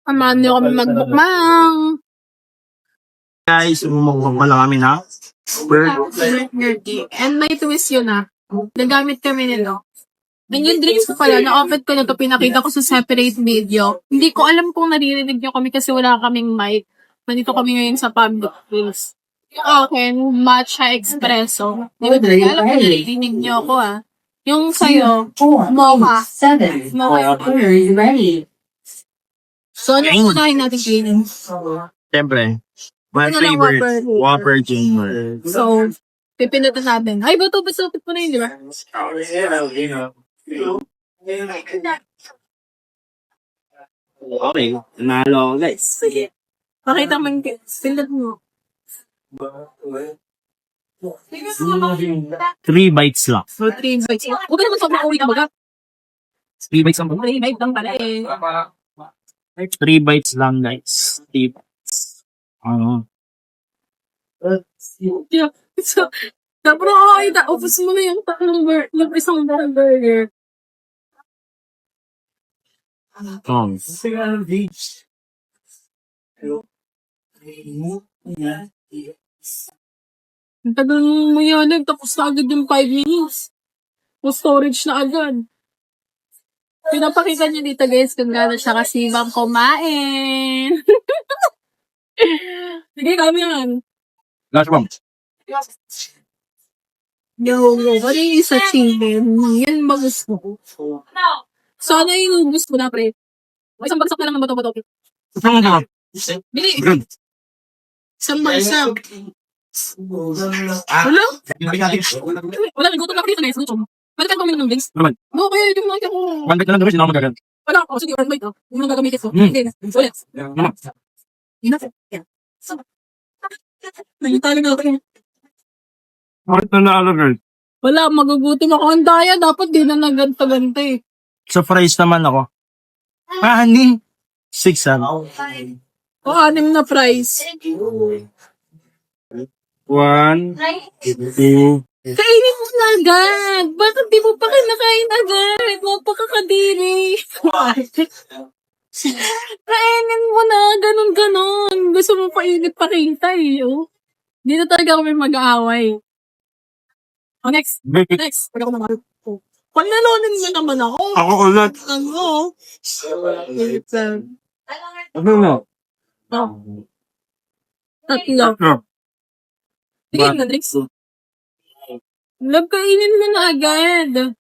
Samahan niyo kami magbukmang. Guys, umukbang pala kami na And may twist yun nagamit kami nito. And yung drinks ko pala, na-open ko na to, pinakita ko sa separate video. Hindi ko alam kung naririnig nyo kami kasi wala kaming mic. Nandito kami ngayon sa public place. Yung akin, matcha espresso. Hindi ko alam kung naririnig nyo ako Yung sa'yo, mocha. Mocha. So, ano yung unahin natin kainin? siyempre. My Ano lang, favorite, Whopper Junior. So, pipindutin natin. Ay, bato, basupit mo na yun, di ba? Okay, nanalo ako guys. Sige. Pakita mo yung pindot mo. 3 bites lang. So, 3 bites. Huwag ka naman sobrang uwi ka baga. 3 bites lang. 3 bites lang pala 3 bites lang guys. 3 bites. So, tapos ubos mo na yung yung isang burger. Ang tagal mo yan, tapos na agad yung 5 minutes. O storage na agad. Pinapakita niyo dito guys kung gano'n siya kasibang kumain. Sige, kami yan. Last one. Yo, what are you searching din? Yan ba gusto ko? So, ano yung gusto mo na, pre? O, isang bagsak na lang ng bato-bato. Bili! Isang bagsak. Wala? Wala, nagutom lang dito na yung gutom. Pwede ka kuminom ng drinks? Naman. No, kaya yung nakita ko. 1 bite na lang guys, hindi na ako magagal. Wala, sige, 1 bite. Yung nang gagamitin ko. Hindi na. Ulit. Enough. Yeah. So, nagitali na ako. Bakit na naalo girl? Wala, magugutom ako. Ang daya, dapat di na naganta-ganta Sa fries naman ako. Honey. 6 O, 6 na price. 1, 2, Kainin mo na agad. Bakit di mo pa kinakain agad? Mapakakadiri. Kainin mo na. Ganon-ganon. Gusto mo painit pa kita Dito talaga kami mag-aaway. O, next. Next. Pag ako naman. Pag nalonin mo naman ako. Ako ulit. Ano? Ano na? Tatlo. Sige na, drinks. Love, kainin mo na agad.